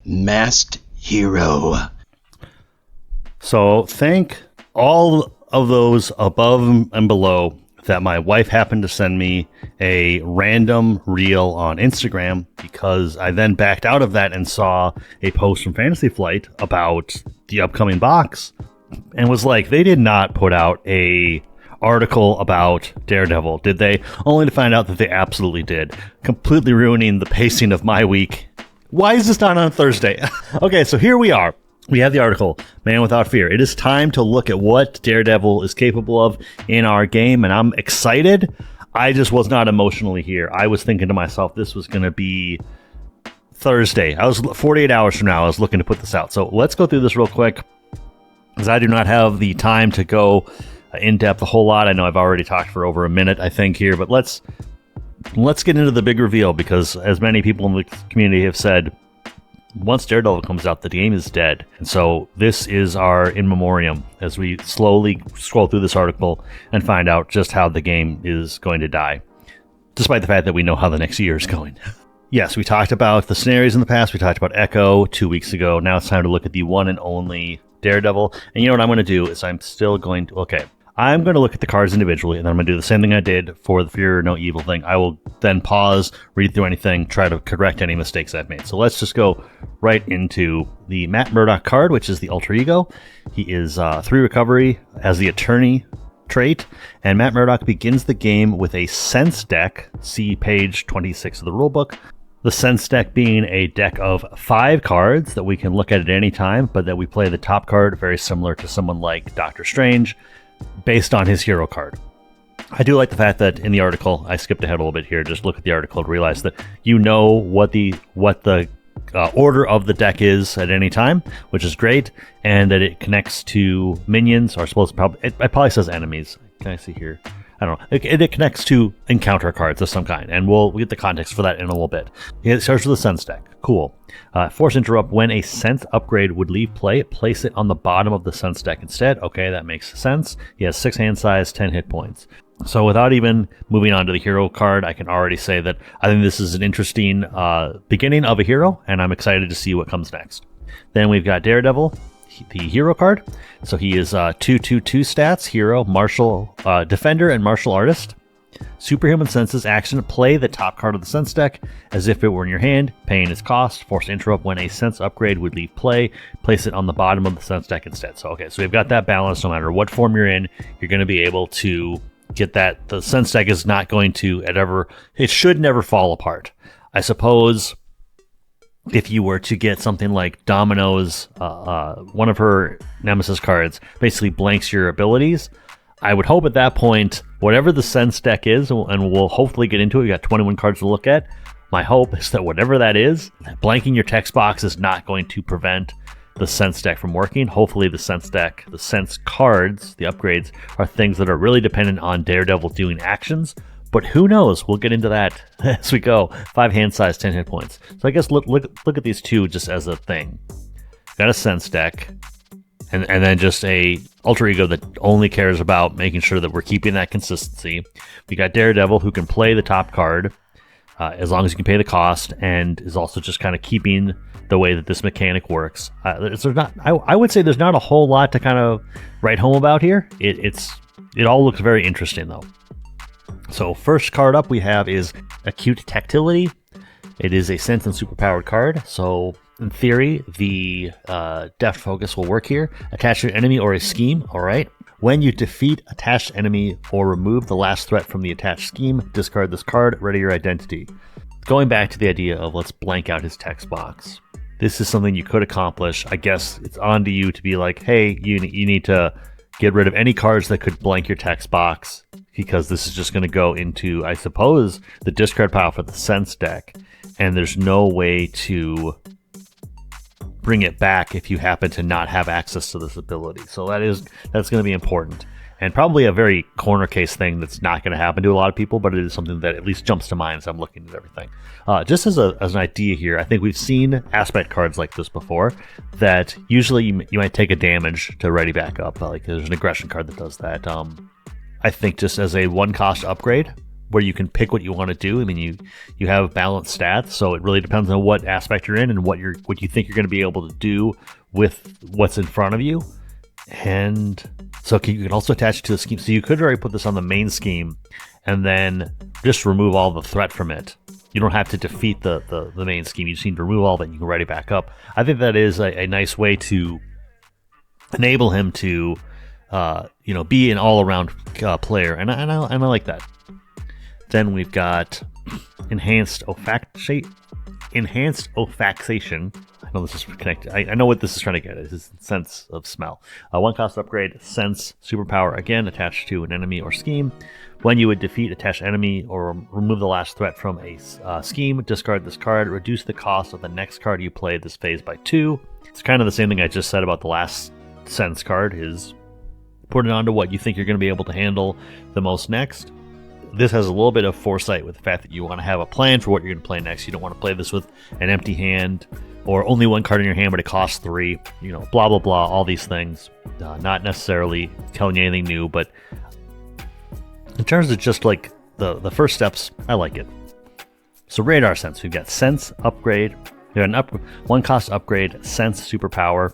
Masked Hero. So thank all of those above and below that my wife happened to send me a random reel on Instagram, because I then backed out of that and saw a post from Fantasy Flight about the upcoming box and was like, they did not put out a article about Daredevil, did they? Only to find out that they absolutely did, completely ruining the pacing of my week. Why is this not on Thursday? Okay, so here we are. We have the article, Man Without Fear. It is time to look at what Daredevil is capable of in our game, and I'm excited. I just was not emotionally here. I was thinking to myself, this was going to be Thursday. I was 48 hours from now. I was looking to put this out. So let's go through this real quick, because I do not have the time to go in depth a whole lot. I know I've already talked for over a minute, I think, here, but let's get into the big reveal, because as many people in the community have said, once Daredevil comes out, the game is dead. And so this is our in memoriam as we slowly scroll through this article and find out just how the game is going to die, despite the fact that we know how the next year is going. Yes, we talked about the scenarios in the past. We talked about Echo 2 weeks ago. Now it's time to look at the one and only Daredevil. And you know what I'm going to do is I'm going to look at the cards individually, and then I'm going to do the same thing I did for the Fear No Evil thing. I will then pause, read through anything, try to correct any mistakes I've made. So let's just go right into the Matt Murdock card, which is the Alter Ego. He is 3 recovery as the Attorney trait, and Matt Murdock begins the game with a Sense deck. See page 26 of the rulebook. The Sense deck being a deck of 5 cards that we can look at any time, but that we play the top card, very similar to someone like Doctor Strange, based on his hero card. I do like the fact that in the article, I skipped ahead a little bit here, just look at the article and realize that you know what the order of the deck is at any time, which is great, and that it connects to minions, or I suppose it probably says enemies. Can I see here? I don't know. It connects to encounter cards of some kind, and we'll get the context for that in a little bit. It starts with a Sense deck. Cool. Force Interrupt. When a Sense upgrade would leave play, place it on the bottom of the Sense deck instead. Okay, that makes sense. He has 6 hand size, 10 hit points. So without even moving on to the hero card, I can already say that I think this is an interesting beginning of a hero, and I'm excited to see what comes next. Then we've got Daredevil, the hero card. So he is 2/2/2 stats, hero, martial, defender, and martial artist. Superhuman Senses action, play the top card of the Sense deck as if it were in your hand, paying its cost. Force Interrupt. When a Sense upgrade would leave play, place it on the bottom of the Sense deck instead. So okay, so we've got that balance. No matter what form you're in, you're going to be able to get that. The Sense deck is not going to it should never fall apart. I suppose if you were to get something like Domino's, one of her Nemesis cards basically blanks your abilities, I would hope at that point, whatever the Sense deck is, and we'll hopefully get into it, we got 21 cards to look at, my hope is that whatever that is, blanking your text box is not going to prevent the Sense deck from working. Hopefully the Sense deck, the Sense cards, the upgrades, are things that are really dependent on Daredevil doing actions. But who knows? We'll get into that as we go. 5 hand size, 10 hit points. So I guess look at these two just as a thing. Got a Sense deck, and then just a Alter Ego that only cares about making sure that we're keeping that consistency. We got Daredevil, who can play the top card as long as you can pay the cost, and is also just kind of keeping the way that this mechanic works. I would say there's not a whole lot to kind of write home about here. It all looks very interesting though. So first card up we have is Acute Tactility. It is a Sense and Superpowered card. So in theory, the deft focus will work here. Attach to an enemy or a scheme. All right. When you defeat attached enemy or remove the last threat from the attached scheme, discard this card, ready your identity. Going back to the idea of let's blank out his text box. This is something you could accomplish. I guess it's on to you to be like, hey, you need to get rid of any cards that could blank your text box, because this is just going to go into, I suppose, the discard pile for the Sense deck, and there's no way to bring it back if you happen to not have access to this ability. So that's going to be important, and probably a very corner case thing that's not going to happen to a lot of people, but it is something that at least jumps to mind as I'm looking at everything. Just as an idea here, I think we've seen aspect cards like this before that usually you might take a damage to ready back up. Like there's an aggression card that does that. I think just as a 1-cost upgrade, where you can pick what you want to do. I mean, you have balanced stats, so it really depends on what aspect you're in and what you think you're going to be able to do with what's in front of you. And so you can also attach it to the scheme. So you could already put this on the main scheme and then just remove all the threat from it. You don't have to defeat the main scheme. You just need to remove all that and you can ready back up. I think that is a nice way to enable him to be an all-around player, and I like that. Then we've got enhanced olfaction. I know this is connected. I know what this is trying to get. This is sense of smell. One cost upgrade, sense superpower, again attached to an enemy or scheme. When you would defeat attached enemy or remove the last threat from a scheme, discard this card. Reduce the cost of the next card you play this phase by 2. It's kind of the same thing I just said about the last sense card, is put it onto what you think you're going to be able to handle the most next. This has a little bit of foresight with the fact that you want to have a plan for what you're going to play next. You don't want to play this with an empty hand or only one card in your hand but it costs 3, blah blah blah, all these things. Not necessarily telling you anything new, but in terms of just like the first steps, I like it. So radar sense, we've got sense upgrade. We got one cost upgrade, sense superpower.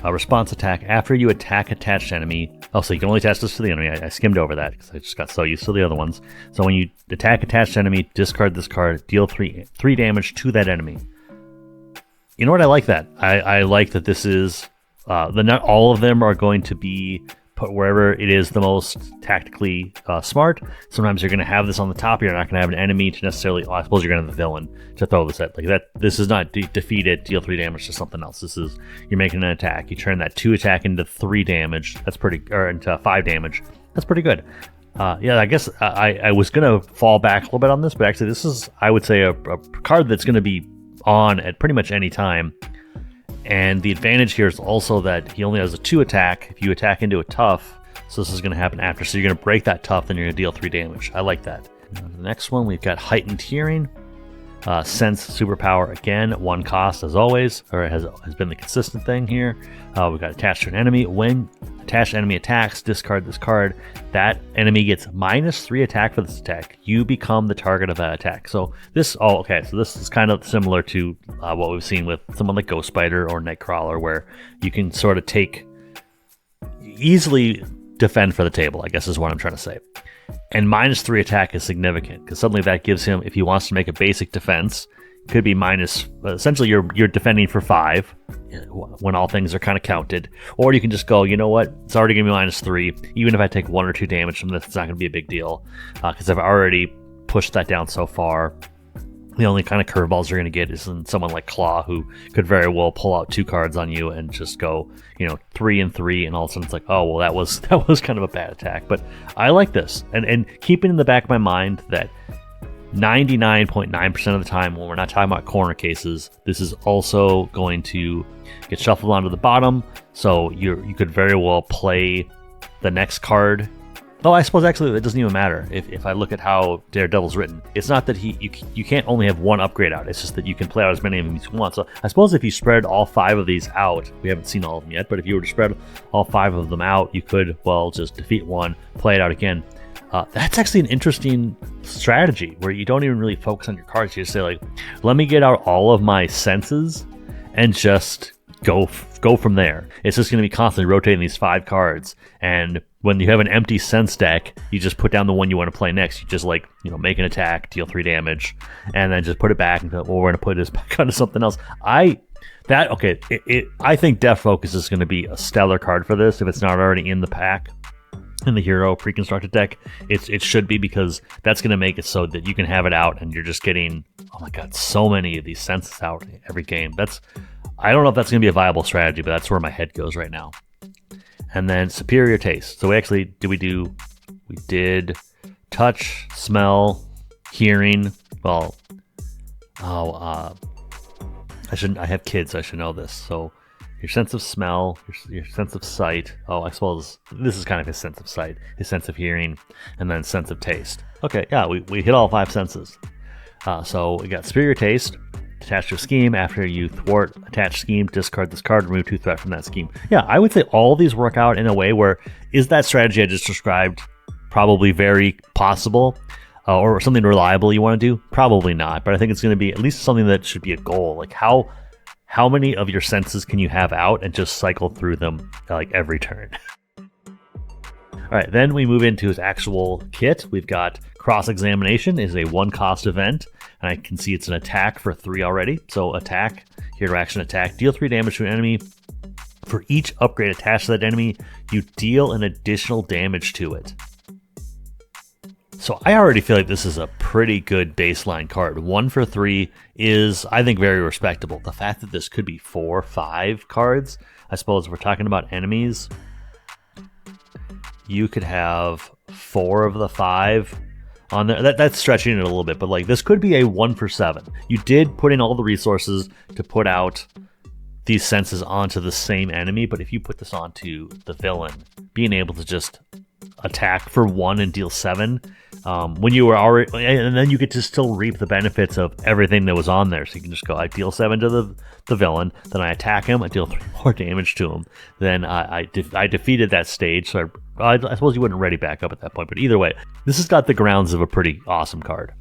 Response attack. After you attack attached enemy. Oh, so you can only attach this to the enemy. I skimmed over that because I just got so used to the other ones. So when you attack attached enemy, discard this card, deal 3 damage to that enemy. You know what? I like that. I like that this is not all of them are going to be put wherever it is the most tactically smart. Sometimes you're going to have this on the top. You're not going to have an enemy to necessarily. I suppose you're going to have the villain to throw this at. Like that. This is not defeat it, deal 3 damage to something else. This is you're making an attack. You turn that 2 attack into 3 damage. That's pretty, or into 5 damage. That's pretty good. I guess I was going to fall back a little bit on this, but actually this is, I would say, a card that's going to be on at pretty much any time. And the advantage here is also that he only has a 2 attack if you attack into a tough. So this is going to happen after. So you're going to break that tough, then you're going to deal 3 damage. I like that. The next one, we've got heightened hearing. Sense superpower, again, 1 cost as always, or it has been the consistent thing here. We've got attached to an enemy. When attached enemy attacks, discard this card. That enemy gets -3 attack for this attack. You become the target of that attack. So this, so this is kind of similar to what we've seen with someone like Ghost Spider or Nightcrawler, where you can sort of easily defend for the table, I guess is what I'm trying to say. And -3 attack is significant because suddenly that gives him, if he wants to make a basic defense, could be essentially you're defending for 5 when all things are kind of counted. Or you can just go, you know what, it's already going to be -3. Even if I take 1 or 2 damage from this, it's not going to be a big deal because I've already pushed that down so far. The only kind of curveballs you're going to get is in someone like Claw, who could very well pull out 2 cards on you and just go, 3 and 3, and all of a sudden it's like, oh well, that was kind of a bad attack. But I like this, and keeping in the back of my mind that 99.9% of the time when we're not talking about corner cases, this is also going to get shuffled onto the bottom. So you could very well play the next card. Oh, I suppose actually it doesn't even matter if I look at how Daredevil's written. It's not that you can't only have 1 upgrade out. It's just that you can play out as many of them as you want. So I suppose if you spread all 5 of these out, we haven't seen all of them yet, but if you were to spread all 5 of them out, you could, just defeat 1, play it out again. That's actually an interesting strategy where you don't even really focus on your cards. You just say like, let me get out all of my senses and just go from there. It's just going to be constantly rotating these 5 cards, and when you have an empty sense deck, you just put down the one you want to play next. You just make an attack, deal 3 damage, and then just put it back and go, well, we're going to put this back onto something else. I think Death Focus is going to be a stellar card for this if it's not already in the pack. In the hero pre-constructed deck, it should be, because that's going to make it so that you can have it out and you're just getting, oh my god, so many of these senses out every game. I don't know if that's going to be a viable strategy, but that's where my head goes right now. And then superior taste. So we did touch, smell, hearing. Well, I have kids, so I should know this. So your sense of smell, your sense of sight. Oh, I suppose this is kind of his sense of sight, his sense of hearing, and then sense of taste. Okay, yeah, we hit all 5 senses. So we got superior taste. Attached to a scheme. After you thwart attached scheme, discard this card, remove 2 threat from that scheme. Yeah, I would say all of these work out in a way where, is that strategy I just described probably very possible? or something reliable you want to do? Probably not, but I think it's going to be at least something that should be a goal. Like how many of your senses can you have out and just cycle through them like every turn? All right, then we move into his actual kit. We've got Cross-Examination is a 1-cost event, and I can see it's an attack for 3 already. So attack, hero action attack, deal 3 damage to an enemy. For each upgrade attached to that enemy, you deal an additional damage to it. So I already feel like this is a pretty good baseline card. 1 for 3 is, I think, very respectable. The fact that this could be 4, 5 cards, I suppose if we're talking about enemies, you could have 4 of the 5 on there. That's stretching it a little bit, but like this could be a 1 for 7. You did put in all the resources to put out these senses onto the same enemy, but if you put this onto the villain, being able to just attack for 1 and deal 7, when you were already, and then you get to still reap the benefits of everything that was on there. So you can just go, I deal 7 to the villain, then I attack him, I deal 3 more damage to him, then I defeated that stage. So I suppose you wouldn't ready back up at that point, but either way, this has got the grounds of a pretty awesome card.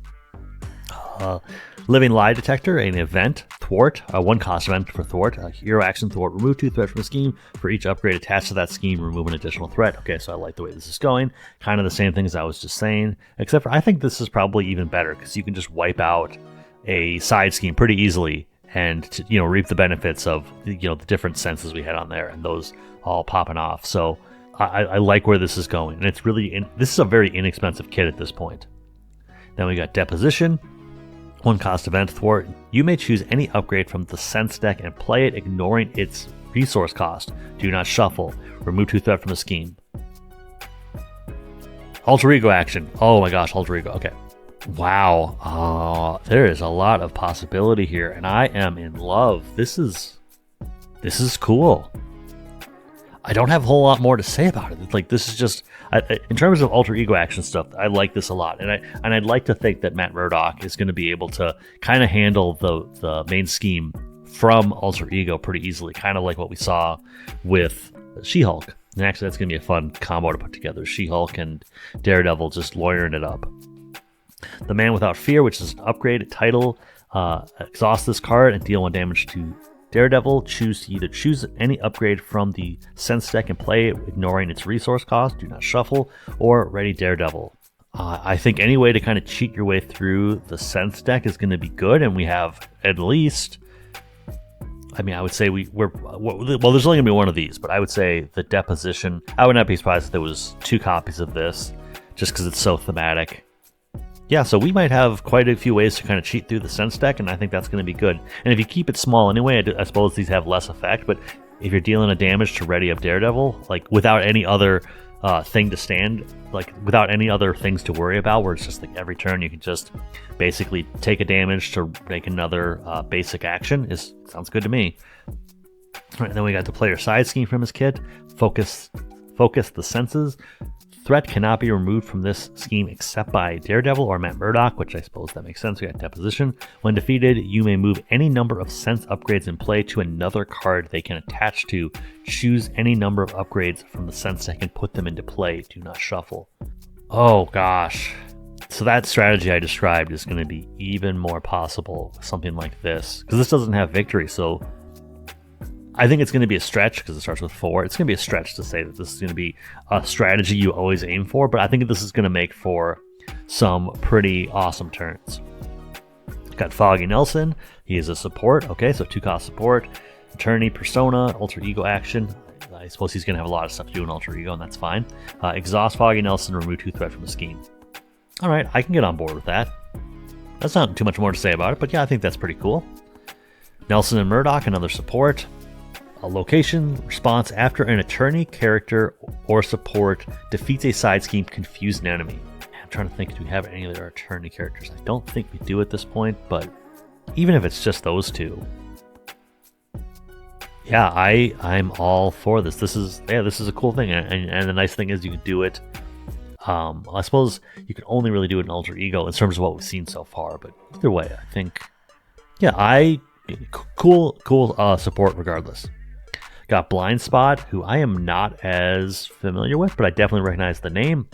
Living Lie Detector, an event, Thwart, a 1-cost event for Thwart, a hero action Thwart, remove 2 threats from a scheme. For each upgrade attached to that scheme, remove an additional threat. Okay, so I like the way this is going. Kind of the same thing as I was just saying, except for I think this is probably even better because you can just wipe out a side scheme pretty easily and reap the benefits of the different senses we had on there and those all popping off. So I like where this is going, and it's really this is a very inexpensive kit at this point. Then we got Deposition, 1-cost event Thwart. You may choose any upgrade from the sense deck and play it, ignoring its resource cost. Do not shuffle. Remove 2 threat from a scheme. Alter Ego action. Oh my gosh, Alter Ego. Okay. Wow. There is a lot of possibility here, and I am in love. This is cool. I don't have a whole lot more to say about it. It's like this is just, in terms of alter ego action stuff, I like this a lot, and I'd like to think that Matt Murdock is going to be able to kind of handle the main scheme from alter ego pretty easily, kind of like what we saw with She-Hulk. And actually, that's going to be a fun combo to put together: She-Hulk and Daredevil just lawyering it up. The Man Without Fear, which is an upgrade title, exhaust this card and deal 1 damage to Daredevil. Choose to either choose any upgrade from the sense deck and play it, ignoring its resource cost. Do not shuffle, or ready Daredevil. I think any way to kind of cheat your way through the sense deck is going to be good, and we have at least, I would say there's only going to be one of these, but I would say the Deposition, I would not be surprised if there was 2 copies of this, just because it's so thematic. Yeah, so we might have quite a few ways to kind of cheat through the sense deck, and I think that's going to be good. And if you keep it small anyway, I suppose these have less effect, but if you're dealing a damage to ready up Daredevil, like without any other thing to stand, like without any other things to worry about, where it's just like every turn you can just basically take a damage to make another basic action, sounds good to me. All right, then we got the player side scheme from his kit. Focus the senses. Threat cannot be removed from this scheme except by Daredevil or Matt Murdock, which I suppose that makes sense. We got Deposition. When defeated, you may move any number of sense upgrades in play to another card they can attach to. Choose any number of upgrades from the sense deck and put them into play. Do not shuffle. Oh gosh. So that strategy I described is going to be even more possible with something like this, because this doesn't have victory, so I think it's going to be a stretch because it starts with 4. It's going to be a stretch to say that this is going to be a strategy you always aim for, but I think this is going to make for some pretty awesome turns. Got Foggy Nelson. He is a support. Okay, so 2-cost support. Attorney, Persona, Alter Ego action. I suppose he's going to have a lot of stuff to do in Alter Ego, and that's fine. Exhaust Foggy Nelson, remove 2 threat from the scheme. All right, I can get on board with that. That's not too much more to say about it, but yeah, I think that's pretty cool. Nelson and Murdock, another support. A location response after an attorney character or support defeats a side scheme, confuse an enemy. I'm trying to think, do we have any other attorney characters? I don't think we do at this point, but even if it's just those 2, yeah, I'm all for this. This is a cool thing, and the nice thing is you can do it. I suppose you can only really do it in Alter Ego in terms of what we've seen so far, but either way, I think, yeah, cool support regardless. Got Blind Spot, who I am not as familiar with, but I definitely recognize the name.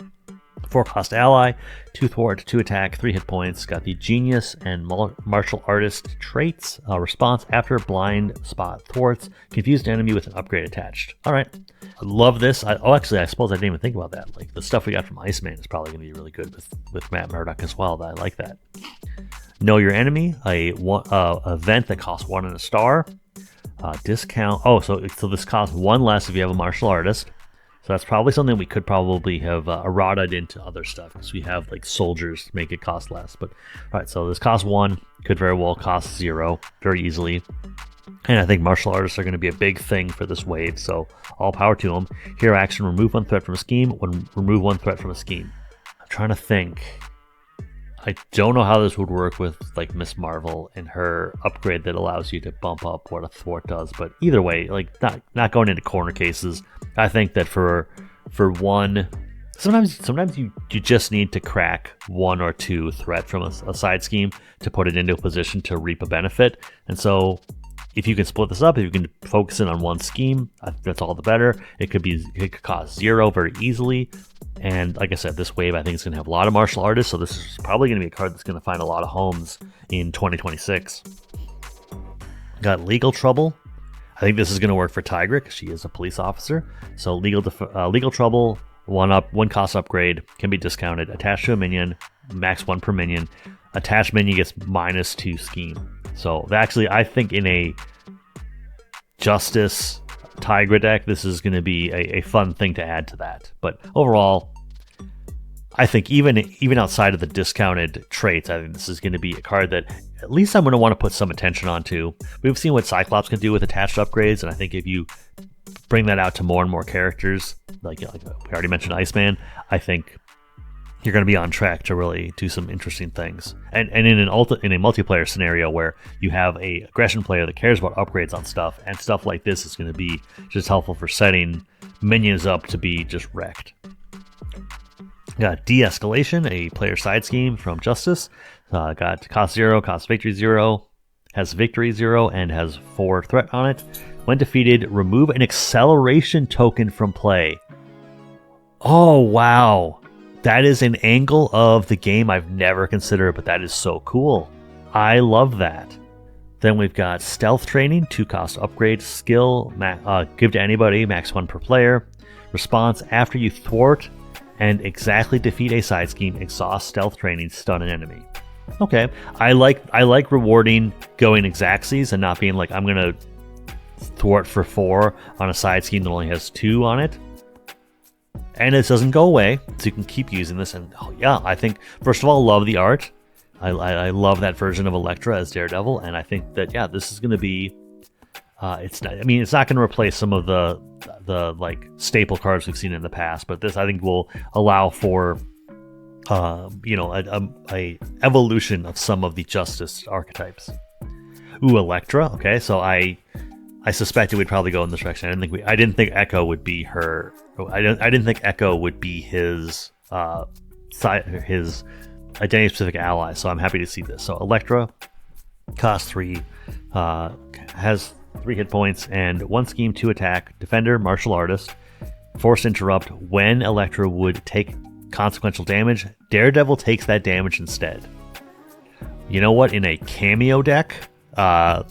4-cost ally, 2 thwart, 2 attack, 3 hit points. Got the genius and martial artist traits. Response after blind spot thwarts. Confused enemy with an upgrade attached. All right. I love this. Actually, I suppose I didn't even think about that. Like the stuff we got from Iceman is probably going to be really good with Matt Murdock as well. I like that. Know your enemy. A event that costs 1 and a star. Discount. Oh, so this costs 1 less if you have a martial artist. So that's probably something we could probably have errated into other stuff because we have like soldiers to make it cost less. But all right, so this costs 1, could very well cost 0 very easily. And I think martial artists are going to be a big thing for this wave, so all power to them. Hero action, remove 1 threat from a scheme, remove 1 threat from a scheme. I'm trying to think. I don't know how this would work with like Miss Marvel and her upgrade that allows you to bump up what a thwart does, but either way, like not going into corner cases. I think that for one, sometimes you just need to crack 1 or 2 threat from a side scheme to put it into a position to reap a benefit. And so if you can split this up, if you can focus in on 1 scheme, that's all the better. It could cost 0 very easily. And like I said, this wave I think is going to have a lot of martial artists, so this is probably going to be a card that's going to find a lot of homes in 2026. Got Legal Trouble. I think this is going to work for Tigra because she is a police officer. So legal trouble, 1 cost upgrade, can be discounted. Attached to a minion, max 1 per minion. Attached minion gets -2 scheme. So actually, I think in a Justice Tigra deck, this is going to be a fun thing to add to that. But overall, I think even outside of the discounted traits, I think this is going to be a card that at least I'm going to want to put some attention on too. We've seen what Cyclops can do with attached upgrades, and I think if you bring that out to more and more characters, like we already mentioned Iceman, I think you're going to be on track to really do some interesting things. And in a multiplayer scenario where you have a aggression player that cares about upgrades on stuff, and stuff like this is going to be just helpful for setting minions up to be just wrecked. Got De-Escalation, a player side scheme from Justice. Got cost 0, cost victory 0, has victory 0, and has 4 threat on it. When defeated, remove an acceleration token from play. Oh, wow. That is an angle of the game I've never considered, but that is so cool. I love that. Then we've got Stealth Training, 2 cost upgrade, skill, give to anybody, max 1 per player. Response, after you thwart and exactly defeat a side scheme, exhaust Stealth Training, stun an enemy. Okay, I like rewarding going exactsies and not being like, I'm going to thwart for 4 on a side scheme that only has 2 on it. And it doesn't go away, so you can keep using this. And yeah, I think, first of all, love the art. I love that version of Elektra as Daredevil, and I think that, yeah, this is going to be, it's not going to replace some of the like staple cards we've seen in the past, but this I think will allow for, a evolution of some of the Justice archetypes. Ooh, Elektra. Okay, so I suspected we'd probably go in this direction. I didn't think Echo would be her. I didn't think Echo would be his identity specific ally. So I'm happy to see this. So Elektra, cost 3, has 3 hit points and 1 scheme, 2 attack. Defender, martial artist. Force interrupt. When Elektra would take consequential damage, Daredevil takes that damage instead. You know what? In a cameo deck, the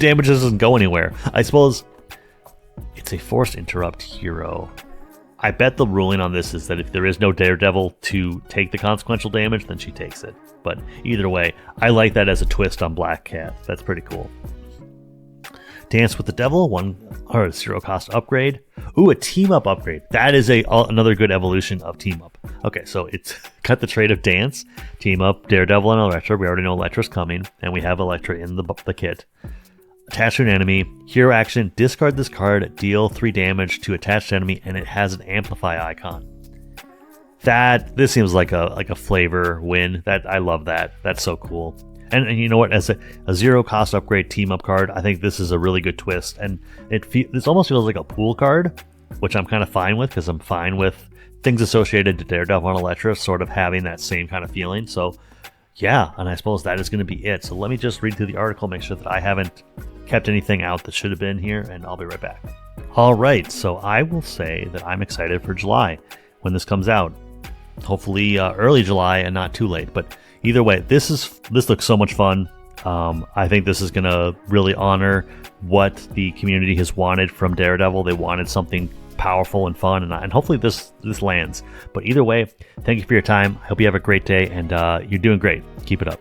damage doesn't go anywhere. I suppose it's a forced interrupt hero. I bet the ruling on this is that if there is no Daredevil to take the consequential damage, then she takes it. But either way, I like that as a twist on Black Cat. That's pretty cool. Dance with the Devil, 0 cost upgrade. Ooh, a team up upgrade. That is another good evolution of team up. Okay, so it's got the trait of Dance, team up, Daredevil and Elektra. We already know Elektra's coming, and we have Elektra in the kit. Attach to an enemy, hero action, discard this card, deal 3 damage to attached enemy, and it has an amplify icon. This seems like a flavor win. I love that. That's so cool. And you know what? As a 0 cost upgrade team up card, I think this is a really good twist. And this almost feels like a pool card, which I'm kind of fine with because I'm fine with things associated to Daredevil and Elektra sort of having that same kind of feeling. So yeah, and I suppose that is going to be it. So let me just read through the article, make sure that I haven't kept anything out that should have been here, and I'll be right back. All right, so I will say that I'm excited for July. when this comes out. Hopefully early July and not too late. But either way, this looks so much fun. I think this is going to really honor what the community has wanted from Daredevil. They wanted something powerful and fun, and hopefully this lands. But either way, thank you for your time. I hope you have a great day, and you're doing great. Keep it up.